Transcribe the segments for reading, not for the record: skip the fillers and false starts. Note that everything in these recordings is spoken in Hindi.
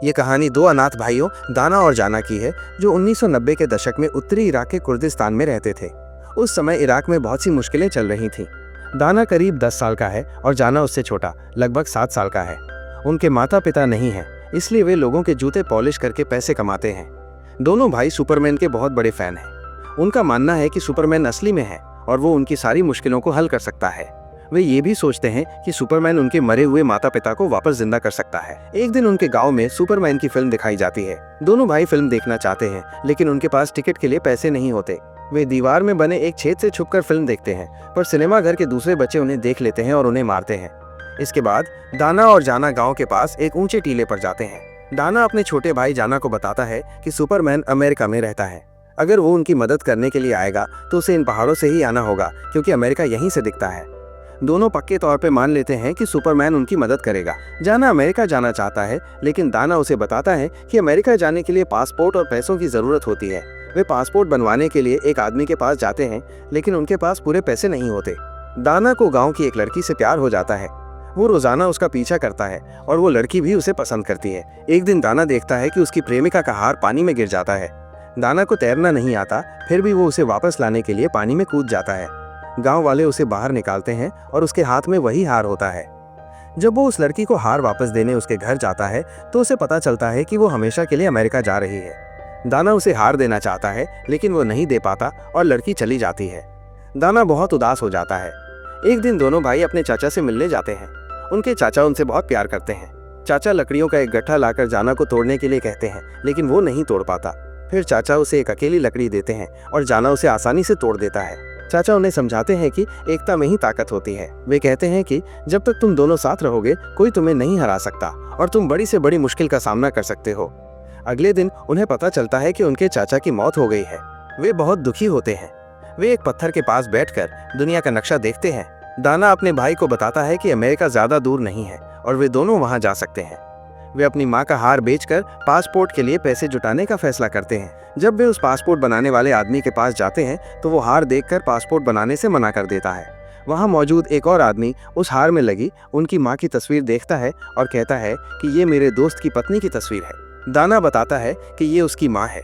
ये कहानी दो अनाथ भाइयों दाना और जाना की है जो 1990 के दशक में उत्तरी इराक के कुर्दिस्तान में रहते थे। उस समय इराक में बहुत सी मुश्किलें चल रही थीं। दाना करीब 10 साल का है और जाना उससे छोटा लगभग 7 साल का है। उनके माता पिता नहीं हैं, इसलिए वे लोगों के जूते पॉलिश करके पैसे कमाते हैं। दोनों भाई सुपरमैन के बहुत बड़े फैन हैं। उनका मानना है कि सुपरमैन असली में है और वो उनकी सारी मुश्किलों को हल कर सकता है। वे ये भी सोचते हैं कि सुपरमैन उनके मरे हुए माता पिता को वापस जिंदा कर सकता है। एक दिन उनके गांव में सुपरमैन की फिल्म दिखाई जाती है। दोनों भाई फिल्म देखना चाहते हैं, लेकिन उनके पास टिकट के लिए पैसे नहीं होते। वे दीवार में बने एक छेद से छुपकर फिल्म देखते हैं, पर सिनेमा घर के दूसरे बच्चे उन्हें देख लेते हैं और उन्हें मारते हैं। इसके बाद दाना और जाना गाँव के पास एक ऊंचे टीले पर जाते हैं। दाना अपने छोटे भाई जाना को बताता है कि सुपरमैन अमेरिका में रहता है। अगर वो उनकी मदद करने के लिए आएगा तो उसे इन पहाड़ों से ही आना होगा, क्योंकि अमेरिका यहीं से दिखता है। दोनों पक्के तौर पे मान लेते हैं कि सुपरमैन उनकी मदद करेगा। जाना अमेरिका जाना चाहता है, लेकिन दाना उसे बताता है कि अमेरिका जाने के लिए पासपोर्ट और पैसों की जरूरत होती है। वे पासपोर्ट बनवाने के लिए एक आदमी के पास जाते हैं, लेकिन उनके पास पूरे पैसे नहीं होते। दाना को गाँव की एक लड़की से प्यार हो जाता है। वो रोजाना उसका पीछा करता है और वो लड़की भी उसे पसंद करती है। एक दिन दाना देखता है कि उसकी प्रेमिका का हार पानी में गिर जाता है। दाना को तैरना नहीं आता, फिर भी वो उसे वापस लाने के लिए पानी में कूद जाता है। गांव वाले उसे बाहर निकालते हैं और उसके हाथ में वही हार होता है। जब वो उस लड़की को हार वापस देने उसके घर जाता है तो उसे पता चलता है कि वो हमेशा के लिए अमेरिका जा रही है। दाना उसे हार देना चाहता है, लेकिन वो नहीं दे पाता और लड़की चली जाती है। दाना बहुत उदास हो जाता है। एक दिन दोनों भाई अपने चाचा से मिलने जाते हैं। उनके चाचा उनसे बहुत प्यार करते हैं। चाचा लकड़ियों का एक गट्ठा लाकर जाना को तोड़ने के लिए कहते हैं, लेकिन वो नहीं तोड़ पाता। फिर चाचा उसे एक अकेली लकड़ी देते हैं और जाना उसे आसानी से तोड़ देता है। चाचा उन्हें समझाते हैं कि एकता में ही ताकत होती है। वे कहते हैं कि जब तक तुम दोनों साथ रहोगे कोई तुम्हें नहीं हरा सकता और तुम बड़ी से बड़ी मुश्किल का सामना कर सकते हो। अगले दिन उन्हें पता चलता है कि उनके चाचा की मौत हो गई है। वे बहुत दुखी होते हैं। वे एक पत्थर के पास बैठकर दुनिया का नक्शा देखते हैं। दाना अपने भाई को बताता है कि अमेरिका ज्यादा दूर नहीं है और वे दोनों वहां जा सकते हैं। वे अपनी माँ का हार बेचकर पासपोर्ट के लिए पैसे जुटाने का फैसला करते हैं। जब वे उस पासपोर्ट बनाने वाले आदमी के पास जाते हैं तो वो हार देखकर पासपोर्ट बनाने से मना कर देता है। वहाँ मौजूद एक और आदमी उस हार में लगी उनकी माँ की तस्वीर देखता है और कहता है कि ये मेरे दोस्त की पत्नी की तस्वीर है। दाना बताता है कि ये उसकी माँ है।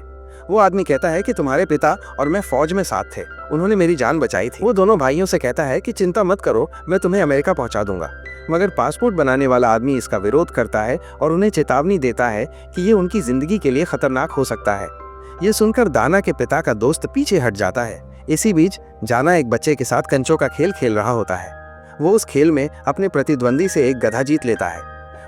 वो आदमी कहता है कि तुम्हारे पिता और मैं फौज में साथ थे, उन्होंने मेरी जान बचाई थी। वो दोनों भाइयों से कहता है कि चिंता मत करो, मैं तुम्हें अमेरिका पहुंचा दूंगा। मगर पासपोर्ट बनाने वाला आदमी इसका विरोध करता है और उन्हें चेतावनी देता है कि ये उनकी जिंदगी के लिए खतरनाक हो सकता है। ये सुनकर दाना के पिता का दोस्त पीछे हट जाता है। इसी बीच जाना एक बच्चे के साथ कंचों का खेल खेल रहा होता है। वो उस खेल में अपने प्रतिद्वंदी से एक गधा जीत लेता है।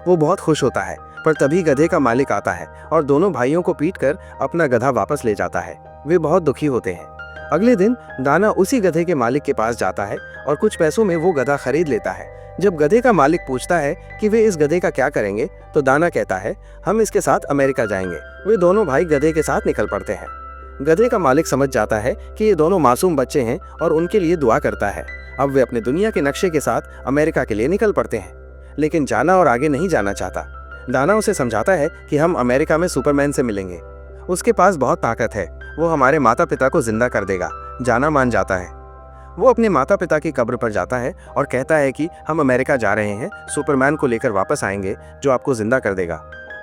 वो बहुत खुश होता है, पर तभी गधे का मालिक आता है और दोनों भाइयों को पीटकर अपना गधा वापस ले जाता है। वे बहुत दुखी होते हैं। अगले दिन दाना उसी गधे के मालिक के पास जाता है और कुछ पैसों में वो गधा खरीद लेता है। जब गधे का मालिक पूछता है कि वे इस गधे का क्या करेंगे, तो दाना कहता है, हम इसके साथ अमेरिका जाएंगे। वे दोनों भाई गधे के साथ निकल पड़ते हैं। गधे का मालिक समझ जाता है कि ये दोनों मासूम बच्चे हैं और उनके लिए दुआ करता है। अब वे अपने दुनिया के नक्शे के साथ अमेरिका के लिए निकल पड़ते हैं। लेकिन जाना और आगे नहीं जाना चाहता। दाना उसे समझाता है कि हम अमेरिका में सुपरमैन से मिलेंगे, उसके पास बहुत ताकत है, वो हमारे माता पिता को जिंदा कर देगा। जाना मान जाता है। वो अपने माता पिता की कब्र पर जाता है और कहता है कि हम अमेरिका जा रहे हैं, सुपरमैन को लेकर वापस आएंगे जो आपको जिंदा कर देगा।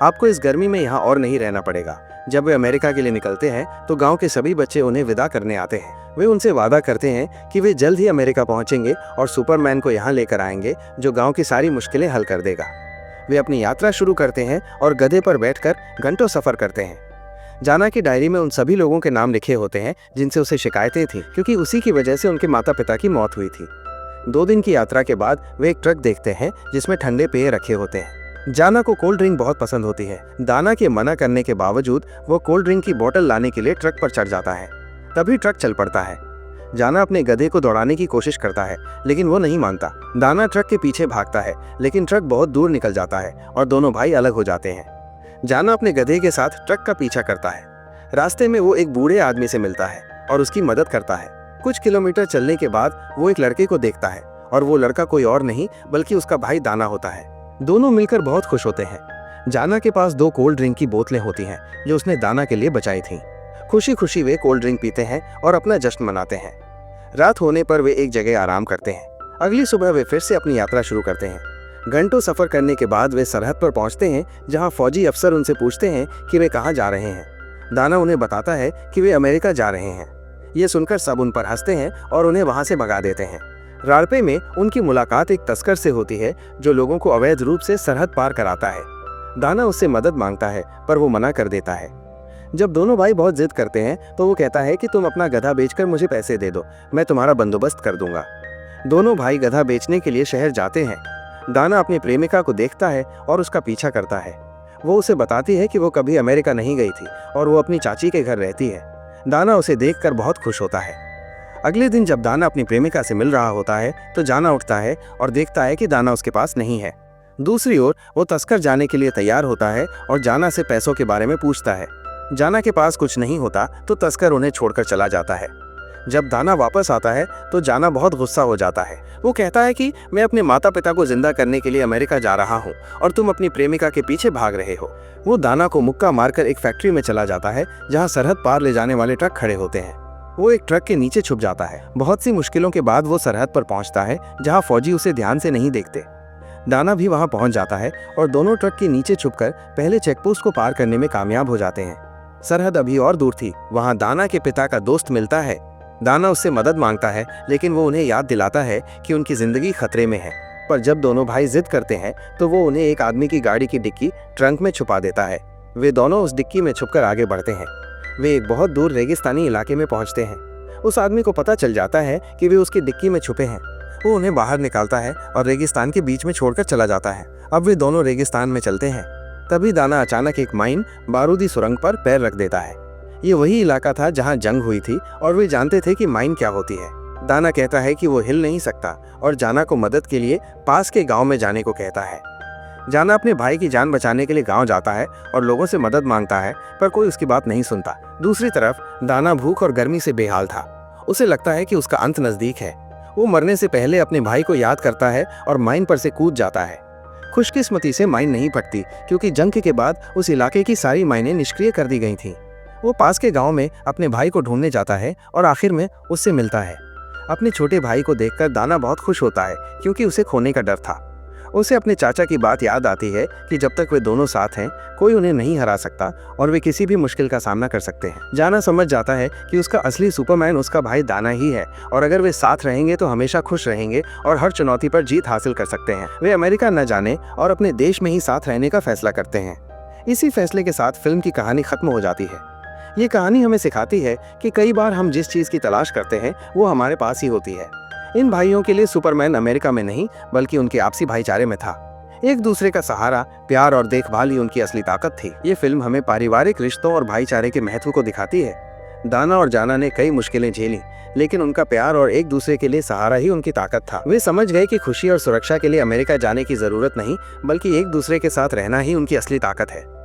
आपको इस गर्मी में यहाँ और नहीं रहना पड़ेगा। जब वे अमेरिका के लिए निकलते हैं तो गांव के सभी बच्चे उन्हें विदा करने आते हैं। वे उनसे वादा करते हैं कि वे जल्द ही अमेरिका पहुंचेंगे और सुपरमैन को यहाँ लेकर आएंगे जो गाँव की सारी मुश्किलें हल कर देगा। वे अपनी यात्रा शुरू करते हैं और गधे पर बैठकर घंटों सफर करते हैं। जाना की डायरी में उन सभी लोगों के नाम लिखे होते हैं जिनसे उसे शिकायतें थी, क्योंकि उसी की वजह से उनके माता पिता की मौत हुई थी। 2 दिन की यात्रा के बाद वे एक ट्रक देखते हैं जिसमें ठंडे पेय रखे होते हैं। जाना को कोल्ड ड्रिंक बहुत पसंद होती है। दाना के मना करने के बावजूद वो कोल्ड ड्रिंक की बोतल लाने के लिए ट्रक पर चढ़ जाता है। तभी ट्रक चल पड़ता है। जाना अपने गधे को दौड़ाने की कोशिश करता है, लेकिन वो नहीं मानता। दाना ट्रक के पीछे भागता है, लेकिन ट्रक बहुत दूर निकल जाता है और दोनों भाई अलग हो जाते हैं। जाना अपने गधे के साथ ट्रक का पीछा करता है। रास्ते में वो एक बूढ़े आदमी से मिलता है और उसकी मदद करता है। कुछ किलोमीटर चलने के बाद वो एक लड़के को देखता है और वो लड़का कोई और नहीं बल्कि उसका भाई दाना होता है। दोनों मिलकर बहुत खुश होते हैं। जाना के पास 2 कोल्ड ड्रिंक की बोतलें होती हैं जो उसने दाना के लिए बचाई थीं। खुशी खुशी वे कोल्ड ड्रिंक पीते हैं और अपना जश्न मनाते हैं। रात होने पर वे एक जगह आराम करते हैं। अगली सुबह वे फिर से अपनी यात्रा शुरू करते हैं। घंटों सफर करने के बाद वे सरहद पर पहुंचते हैं, जहां फौजी अफसर उनसे पूछते हैं कि वे कहां जा रहे हैं। दाना उन्हें बताता है कि वे अमेरिका जा रहे हैं। ये सुनकर सब उन पर हंसते हैं और उन्हें वहां से भगा देते हैं। राड़पे में उनकी मुलाकात एक तस्कर से होती है, जो लोगों को अवैध रूप से सरहद पार कराता है। दाना उससे मदद मांगता है, पर वो मना कर देता है। जब दोनों भाई बहुत जिद करते हैं तो वो कहता है कि तुम अपना गधा बेचकर मुझे पैसे दे दो, मैं तुम्हारा बंदोबस्त कर दूंगा। दोनों भाई गधा बेचने के लिए शहर जाते हैं। दाना अपनी प्रेमिका को देखता है और उसका पीछा करता है। वो उसे बताती है कि वो कभी अमेरिका नहीं गई थी और वो अपनी चाची के घर रहती है। दाना उसे देखकर बहुत खुश होता है। अगले दिन जब दाना अपनी प्रेमिका से मिल रहा होता है तो जाना उठता है और देखता है कि दाना उसके पास नहीं है। दूसरी ओर वो तस्कर जाने के लिए तैयार होता है और जाना से पैसों के बारे में पूछता है। जाना के पास कुछ नहीं होता तो तस्कर उन्हें छोड़कर चला जाता है। जब दाना वापस आता है तो जाना बहुत गुस्सा हो जाता है। वो कहता है कि मैं अपने माता पिता को जिंदा करने के लिए अमेरिका जा रहा हूँ और तुम अपनी प्रेमिका के पीछे भाग रहे हो। वो दाना को मुक्का मारकर एक फैक्ट्री में चला जाता है, जहाँ सरहद पार ले जाने वाले ट्रक खड़े होते हैं। वो एक ट्रक के नीचे छुप जाता है। बहुत सी मुश्किलों के बाद वो सरहद पर पहुंचता है, जहाँ फौजी उसे ध्यान से नहीं देखते। दाना भी वहां पहुंच जाता है और दोनों ट्रक के नीचे छुपकर पहले चेकपोस्ट को पार करने में कामयाब हो जाते हैं। सरहद अभी और दूर थी। वहां दाना के पिता का दोस्त मिलता है। दाना उससे मदद मांगता है, लेकिन वो उन्हें याद दिलाता है कि उनकी जिंदगी खतरे में है। पर जब दोनों भाई जिद करते हैं तो वो उन्हें एक आदमी की गाड़ी की डिक्की ट्रंक में छुपा देता है। वे दोनों उस डिक्की में छुपकर आगे बढ़ते हैं। वे एक बहुत दूर रेगिस्तानी इलाके में पहुंचते हैं। उस आदमी को पता चल जाता है कि वे उसकी डिक्की में छुपे हैं। वो उन्हें बाहर निकालता है और रेगिस्तान के बीच में छोड़कर चला जाता है। अब वे दोनों रेगिस्तान में चलते हैं। तभी दाना अचानक एक माइन बारूदी सुरंग पर पैर रख देता है। ये वही इलाका था जहां जंग हुई थी और वे जानते थे कि माइन क्या होती है। दाना कहता है कि वो हिल नहीं सकता और जाना को मदद के लिए पास के गांव में जाने को कहता है। जाना अपने भाई की जान बचाने के लिए गांव जाता है और लोगों से मदद मांगता है, पर कोई उसकी बात नहीं सुनता। दूसरी तरफ दाना भूख और गर्मी से बेहाल था। उसे लगता है कि उसका अंत नजदीक है। वो मरने से पहले अपने भाई को याद करता है और माइन पर से कूद जाता है। खुशकिस्मती से माइन नहीं फटती, क्योंकि जंग के बाद उस इलाके की सारी माइनें निष्क्रिय कर दी गई थीं। वो पास के गांव में अपने भाई को ढूंढने जाता है और आखिर में उससे मिलता है। अपने छोटे भाई को देखकर दाना बहुत खुश होता है, क्योंकि उसे खोने का डर था। उसे अपने चाचा की बात याद आती है कि जब तक वे दोनों साथ हैं, कोई उन्हें नहीं हरा सकता और वे किसी भी मुश्किल का सामना कर सकते हैं। जाना समझ जाता है कि उसका असली सुपरमैन उसका भाई दाना ही है और अगर वे साथ रहेंगे तो हमेशा खुश रहेंगे और हर चुनौती पर जीत हासिल कर सकते हैं। वे अमेरिका न जाने और अपने देश में ही साथ रहने का फैसला करते हैं। इसी फैसले के साथ फिल्म की कहानी खत्म हो जाती है। ये कहानी हमें सिखाती है कि कई बार हम जिस चीज़ की तलाश करते हैं वो हमारे पास ही होती है। इन भाइयों के लिए सुपरमैन अमेरिका में नहीं, बल्कि उनके आपसी भाईचारे में था। एक दूसरे का सहारा, प्यार और देखभाल ही उनकी असली ताकत थी। ये फिल्म हमें पारिवारिक रिश्तों और भाईचारे के महत्व को दिखाती है। दाना और जाना ने कई मुश्किलें झेली, लेकिन उनका प्यार और एक दूसरे के लिए सहारा ही उनकी ताकत था। वे समझ गए कि खुशी और सुरक्षा के लिए अमेरिका जाने की जरूरत नहीं, बल्कि एक दूसरे के साथ रहना ही उनकी असली ताकत है।